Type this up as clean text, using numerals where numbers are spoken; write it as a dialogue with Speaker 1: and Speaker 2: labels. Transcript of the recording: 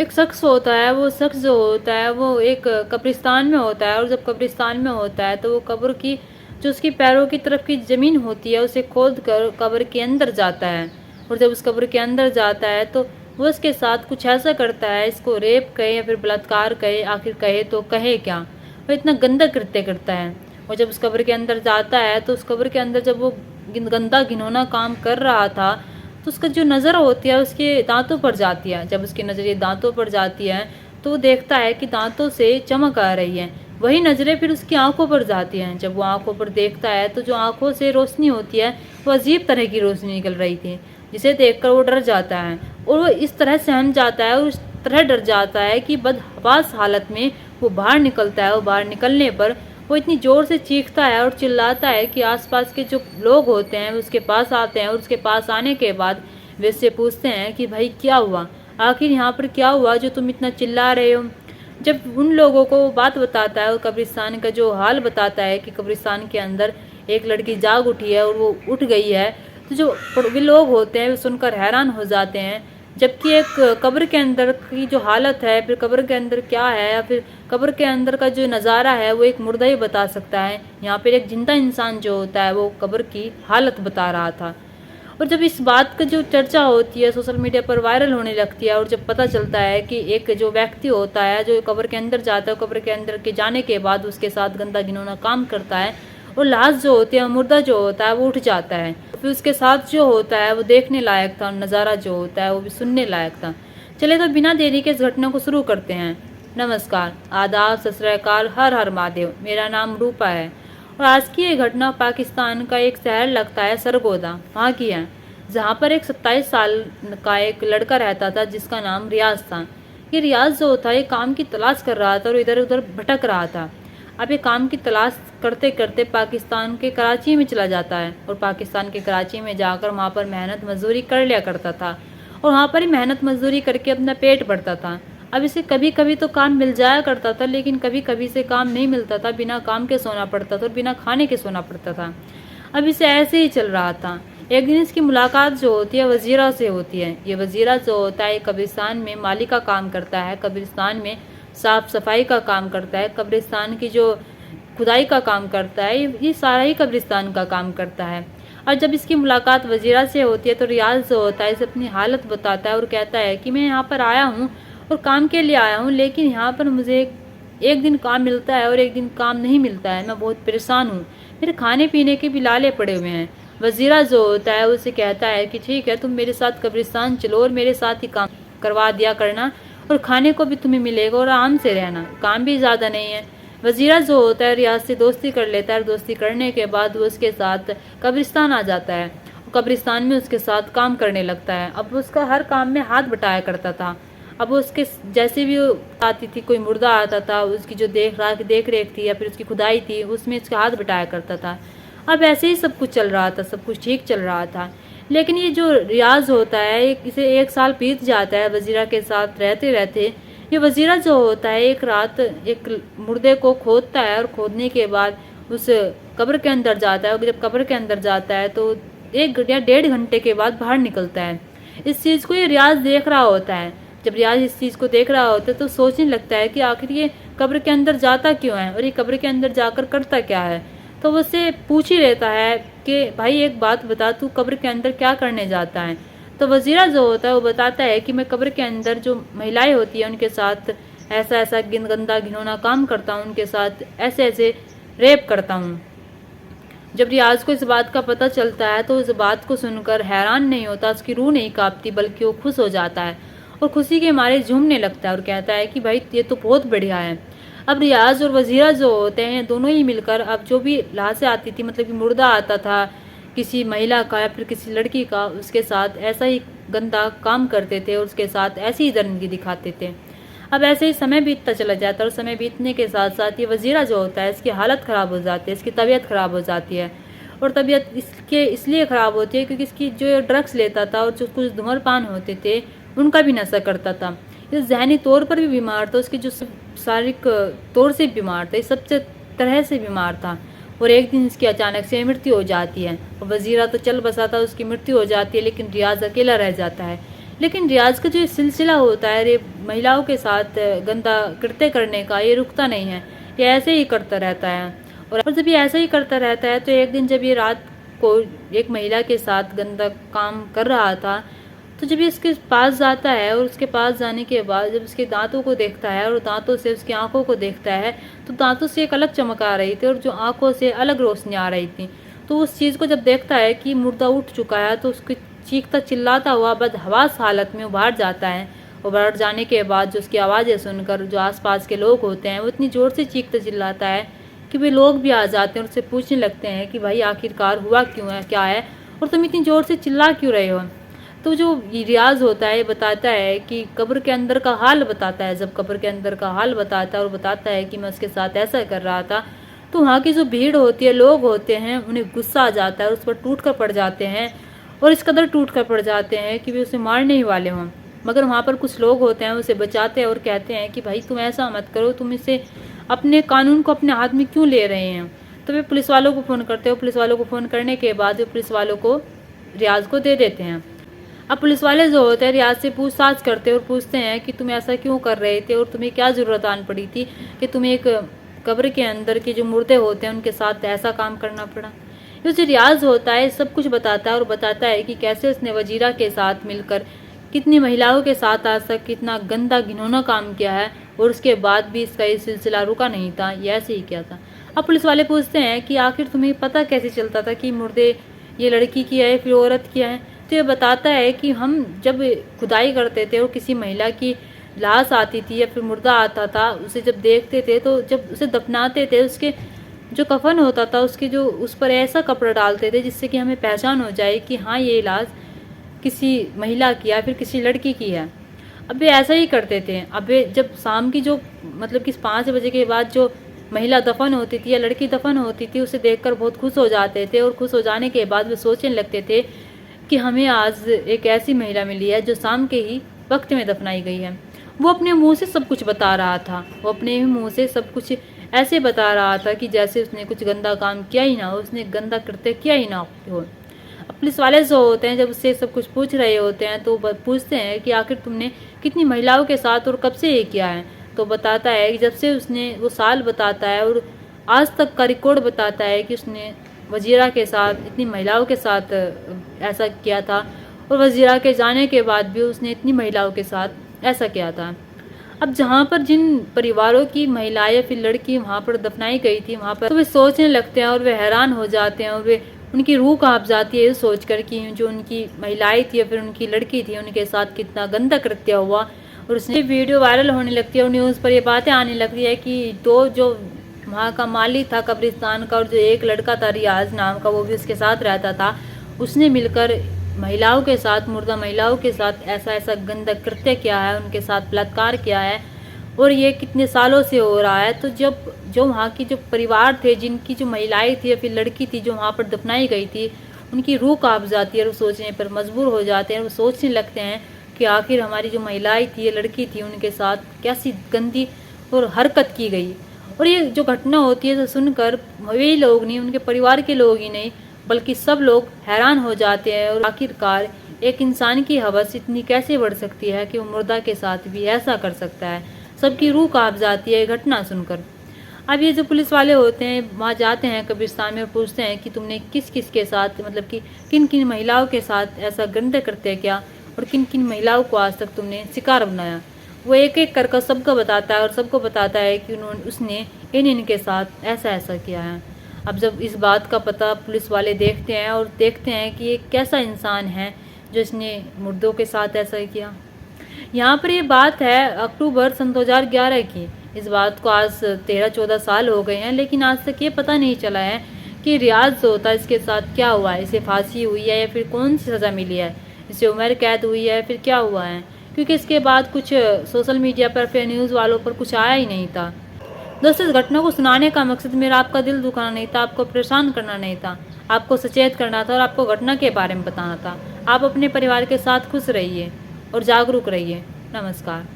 Speaker 1: एक शख्स होता है, वो शख्स जो होता है वो एक कब्रिस्तान में होता है, और जब कब्रिस्तान में होता है तो वो कब्र की जो उसकी पैरों की तरफ की ज़मीन होती है उसे खोद कर कब्र के अंदर जाता है। और जब उस कब्र के अंदर जाता है तो वो उसके साथ कुछ ऐसा करता है, इसको रेप कहे या फिर बलात्कार कहे, आखिर कहे तो कहे क्या, वो इतना गंदा कृत्य करता है। और जब उस कब्र के अंदर जाता है तो उस कब्र के अंदर जब वो गंदा घिनौना काम कर रहा था तो उसका जो नज़र होती है उसके दांतों पर जाती है। जब उसकी नज़र ये दांतों पर जाती है तो वो देखता है कि दांतों से चमक आ रही है। वही नज़रें फिर उसकी आंखों पर जाती हैं। जब वो आंखों पर देखता है तो जो आंखों से रोशनी होती है वो अजीब तरह की रोशनी निकल रही थी, जिसे देखकर वो डर जाता है। और वो इस तरह सहम जाता है और इस तरह डर जाता है कि बदहवास हालत में वो बाहर निकलता है। और बाहर निकलने पर वो इतनी ज़ोर से चीखता है और चिल्लाता है कि आसपास के जो लोग होते हैं उसके पास आते हैं। और उसके पास आने के बाद वे उससे पूछते हैं कि भाई क्या हुआ, आखिर यहाँ पर क्या हुआ जो तुम इतना चिल्ला रहे हो। जब उन लोगों को वो बात बताता है और कब्रिस्तान का जो हाल बताता है कि कब्रिस्तान के अंदर एक लड़की जाग उठी है और वो उठ गई है, तो जो वे लोग होते हैं वे सुनकर हैरान हो जाते हैं। जबकि एक कब्र के अंदर की जो हालत है, फिर कब्र के अंदर क्या है, या फिर कब्र के अंदर का जो नज़ारा है वो एक मुर्दा ही बता सकता है। यहाँ पर एक जिंदा इंसान जो होता है वो कब्र की हालत बता रहा था। और जब इस बात की जो चर्चा होती है सोशल मीडिया पर वायरल होने लगती है, और जब पता चलता है कि एक जो व्यक्ति होता है जो कब्र के अंदर जाता है, कब्र के अंदर के जाने के बाद उसके साथ गंदा घिनौना काम करता है और लाश जो होती है, मुर्दा जो होता है वो उठ जाता है। फिर उसके साथ जो होता है वो देखने लायक था, नज़ारा जो होता है वो भी सुनने लायक था। चले तो बिना देरी के इस घटना को शुरू करते हैं। नमस्कार, आदाब, सत श्री अकाल, हर हर महादेव। मेरा नाम रूपा है और आज की ये घटना पाकिस्तान का एक शहर लगता है सरगोदा, वहाँ की है, जहाँ पर एक 27 साल का एक लड़का रहता था जिसका नाम रियाज था। ये रियाज जो था ये काम की तलाश कर रहा था और इधर उधर भटक रहा था। अब ये काम की तलाश करते करते पाकिस्तान के कराची में चला जाता है और पाकिस्तान के कराची में जाकर वहाँ पर मेहनत मजदूरी कर लिया करता था और वहाँ पर ही मेहनत मजदूरी करके अपना पेट भरता था। अब इसे कभी कभी तो काम मिल जाया करता था, लेकिन कभी कभी से काम नहीं मिलता था, बिना काम के सोना पड़ता था और बिना खाने के सोना पड़ता था। अब इसे ऐसे ही चल रहा था। एक दिन इसकी मुलाकात जो होती है वजीरा से होती है। ये वजीरा जो होता है कब्रिस्तान में माली का काम करता है, कब्रिस्तान में साफ़ सफाई का काम करता है, कब्रिस्तान की जो खुदाई का काम करता है, ये सारा ही कब्रिस्तान का काम करता है। और जब इसकी मुलाकात वजीरा से होती है तो रियाज जो होता है इसे अपनी हालत बताता है और कहता है कि मैं यहाँ पर आया हूँ और काम के लिए आया हूँ, लेकिन यहाँ पर मुझे एक दिन काम मिलता है और एक दिन काम नहीं मिलता है। मैं बहुत परेशान हूँ, मेरे खाने पीने के भी लाले पड़े हुए हैं। वजीरा जो होता है उसे कहता है कि ठीक है, तुम मेरे साथ कब्रिस्तान चलो और मेरे साथ ही काम करवा दिया करना और खाने को भी तुम्हें मिलेगा और आराम से रहना, काम भी ज़्यादा नहीं है। वजीरा जो होता है रियाज से दोस्ती कर लेता है और दोस्ती करने के बाद वो उसके साथ कब्रिस्तान आ जाता है। कब्रिस्तान में उसके साथ काम करने लगता है। अब उसका हर काम में हाथ बटाया करता था। अब वो उसके जैसे भी आती थी, कोई मुर्दा आता था, उसकी जो देख रेख थी या फिर उसकी खुदाई थी उसमें इसका हाथ बटाया करता था। अब ऐसे ही सब कुछ चल रहा था, सब कुछ ठीक चल रहा था। लेकिन ये जो रियाज होता है इसे 1 साल बीत जाता है वजीरा के साथ रहते रहते। ये वजीरा जो होता है एक रात एक मुर्दे को खोदता है और खोदने के बाद उस कब्र के अंदर जाता है और जब कब्र के अंदर जाता है तो 1 या 1.5 घंटे के बाद बाहर निकलता है। इस चीज़ को ये रियाज देख रहा होता है। जब रियाज इस चीज़ को देख रहा होता है तो सोचने लगता है कि आखिर ये कब्र के अंदर जाता क्यों है और ये कब्र के अंदर जाकर करता क्या है। तो वो उससे पूछ ही लेता है कि भाई एक बात बता, तू कब्र के अंदर क्या करने जाता है। तो वजीरा जो होता है वो बताता है कि मैं कब्र के अंदर जो महिलाएं होती हैं उनके साथ ऐसा ऐसा गंदा घिनौना काम करता हूँ, उनके साथ ऐसे ऐसे रेप करता हूँ। जब रियाज को इस बात का पता चलता है तो इस बात को सुनकर हैरान नहीं होता, उसकी रूह नहीं कांपती, बल्कि वो खुश हो जाता है और खुशी के मारे झूमने लगता है और कहता है कि भाई ये तो बहुत बढ़िया है। अब रियाज और वजीरा जो होते हैं दोनों ही मिलकर अब जो भी लाशें आती थी, मतलब कि मुर्दा आता था किसी महिला का या फिर किसी लड़की का, उसके साथ ऐसा ही गंदा काम करते थे और उसके साथ ऐसी ही दरिंदगी दिखाते थे। अब ऐसे ही समय बीतता चला जाता है और समय बीतने के साथ साथ ये वजीरा जो होता है इसकी हालत ख़राब हो जाती है, इसकी तबीयत ख़राब हो जाती है। और तबीयत इसके इसलिए ख़राब होती है क्योंकि इसकी जो ड्रग्स लेता था और जो कुछ धूम्रपान होते थे उनका भी नशा करता था। ये जहनी तौर पर भी बीमार था, उसकी जो शारीरिक तौर से बीमार था, सब तरह से बीमार था। और एक दिन इसकी अचानक से मृत्यु हो जाती है और वजीरा तो चल बसा था, उसकी मृत्यु हो जाती है, लेकिन रियाज अकेला रह जाता है। लेकिन रियाज का जो ये सिलसिला होता है रेप महिलाओं के साथ गंदा कृत्य करने का, ये रुकता नहीं है, ये ऐसे ही करता रहता है। और जब ये ऐसा ही करता रहता है तो एक दिन जब ये रात को एक महिला के साथ गंदा काम कर रहा था, तो जब ये इसके पास जाता है और उसके पास जाने के बाद जब उसके दांतों को देखता है और दांतों से उसकी आंखों को देखता है, तो दांतों से एक अलग चमक आ रही थी और जो आंखों से अलग रोशनी आ रही थी। तो उस चीज़ को जब देखता है कि मुर्दा उठ चुका है, तो उसकी चीखता चिल्लाता हुआ बदहवास हालत में बाहर जाता है। और बाहर जाने के बाद जो उसकी आवाज़ें सुनकर जो आसपास के लोग होते हैं वो इतनी ज़ोर से चीखता चिल्लाता है कि वे लोग भी आ जाते हैं और उससे पूछने लगते हैं कि भाई आखिरकार हुआ क्यों है, क्या है, और तुम इतनी ज़ोर से चिल्ला क्यों रहे हो। तो जो रियाज होता है बताता है कि कब्र के अंदर का हाल बताता है। जब कब्र के अंदर का हाल बताता है और बताता है कि मैं उसके साथ ऐसा कर रहा था, तो वहाँ की जो भीड़ होती है, लोग होते हैं, उन्हें गुस्सा आ जाता है और उस पर टूट कर पड़ जाते हैं और इस कदर टूट कर पड़ जाते हैं कि वे उसे मारने ही वाले हों। मगर वहाँ पर कुछ लोग होते हैं उसे बचाते हैं और कहते हैं कि भाई तुम ऐसा मत करो, तुम इसे अपने कानून को अपने हाथ में क्यों ले रहे हैं। तो वे पुलिस वालों को फ़ोन करते हो। पुलिस वालों को फ़ोन करने के बाद वे पुलिस वालों को रियाज को दे देते हैं। अब पुलिस वाले जो होते हैं रियाज से पूछताछ करते हैं और पूछते हैं कि तुम ऐसा क्यों कर रहे थे और तुम्हें क्या ज़रूरत आन पड़ी थी कि तुम्हें एक कब्र के अंदर के जो मुर्दे होते हैं उनके साथ ऐसा काम करना पड़ा। ये जो रियाज होता है सब कुछ बताता है और बताता है कि कैसे उसने वजीरा के साथ मिलकर कितनी महिलाओं के साथ आज तक कितना गंदा घिनौना काम किया है और उसके बाद भी इसका ये सिलसिला रुका नहीं था, ये ऐसे ही किया था। अब पुलिस वाले पूछते हैं कि आखिर तुम्हें पता कैसे चलता था कि मुर्दे ये लड़की की है फिर औरत की है। तो ये बताता है कि हम जब खुदाई करते थे और किसी महिला की लाश आती थी या फिर मुर्दा आता था, उसे जब देखते थे तो जब उसे दफनाते थे उसके जो कफन होता था उसके जो उस पर ऐसा कपड़ा डालते थे जिससे कि हमें पहचान हो जाए कि हाँ ये लाश किसी महिला की या फिर किसी लड़की की है। अब वे ऐसा ही करते थे। अब वे जब शाम की जो मतलब कि 5 बजे के बाद जो महिला दफन होती थी या लड़की दफन होती थी उसे देखकर बहुत खुश हो जाते थे और खुश हो जाने के बाद वे सोचने लगते थे कि हमें आज एक ऐसी महिला मिली है जो शाम के ही वक्त में दफनाई गई है। वो अपने मुंह से सब कुछ बता रहा था, वो अपने ही मुंह से सब कुछ ऐसे बता रहा था कि जैसे उसने कुछ गंदा काम किया ही ना हो, उसने गंदा कृत्य किया ही ना हो। पुलिस वाले जो होते हैं जब उससे सब कुछ पूछ रहे होते हैं तो पूछते हैं कि आखिर तुमने कितनी महिलाओं के साथ और कब से ये किया है। तो बताता है कि जब से उसने वो साल बताता है और आज तक का रिकॉर्ड बताता है कि उसने वजीरा के साथ इतनी महिलाओं के साथ ऐसा किया था और वजीरा के जाने के बाद भी उसने इतनी महिलाओं के साथ ऐसा किया था। अब जहाँ पर जिन परिवारों की महिलाएं या फिर लड़की वहाँ पर दफनाई गई थी वहाँ पर तो वे सोचने लगते हैं और वे हैरान हो जाते हैं और वे उनकी रूह कांप जाती है ये सोचकर कि जो उनकी महिलाएं थी या फिर उनकी लड़की थी उनके साथ कितना गंदा कृत्य हुआ। और उसने वीडियो वायरल होने लगती है और न्यूज़ पर ये बातें आने लगती है कि दो जो वहाँ का माली था कब्रिस्तान का और जो एक लड़का था रियाज नाम का वो भी उसके साथ रहता था, उसने मिलकर महिलाओं के साथ मुर्दा महिलाओं के साथ ऐसा ऐसा गंदा कृत्य किया है, उनके साथ बलात्कार किया है और ये कितने सालों से हो रहा है। तो जब जो वहाँ की जो परिवार थे जिनकी जो महिलाएं थी या फिर लड़की थी जो वहाँ पर दफनाई गई थी उनकी रूह कांप जाती है और वो सोचने पर मजबूर हो जाते हैं। वो सोचने लगते हैं कि आखिर हमारी जो महिलाएं थी या लड़की थी उनके साथ कैसी गंदी और हरकत की गई। और ये जो घटना होती है तो सुनकर वही लोग नहीं उनके परिवार के लोग ही नहीं बल्कि सब लोग हैरान हो जाते हैं और आखिरकार एक इंसान की हवस इतनी कैसे बढ़ सकती है कि वो मुर्दा के साथ भी ऐसा कर सकता है। सबकी रूह कांप जाती है घटना सुनकर। अब ये जो पुलिस वाले होते हैं वहाँ जाते हैं कब्रिस्तान में और पूछते हैं कि तुमने किस किस के साथ मतलब कि किन किन महिलाओं के साथ ऐसा गंदा कृत्य किया और किन किन महिलाओं को आज तक तुमने शिकार बनाया। वो एक एक करके सबको बताता है और सबको बताता है कि उसने इनके साथ ऐसा ऐसा किया है। अब जब इस बात का पता पुलिस वाले देखते हैं और देखते हैं कि ये कैसा इंसान है जो इसने मुर्दों के साथ ऐसा किया। यहाँ पर ये बात है अक्टूबर सन 2011 की। इस बात को आज 13-14 साल हो गए हैं लेकिन आज तक ये पता नहीं चला है कि रियाज जो होता है इसके साथ क्या हुआ है, इसे फांसी हुई है या फिर कौन सी सज़ा मिली है, इसे उम्र कैद हुई है फिर क्या हुआ है। क्योंकि इसके बाद कुछ सोशल मीडिया पर फिर न्यूज़ वालों पर कुछ आया ही नहीं था। दोस्तों इस घटना को सुनाने का मकसद मेरा आपका दिल दुखाना नहीं था, आपको परेशान करना नहीं था, आपको सचेत करना था और आपको घटना के बारे में बताना था। आप अपने परिवार के साथ खुश रहिए और जागरूक रहिए। नमस्कार।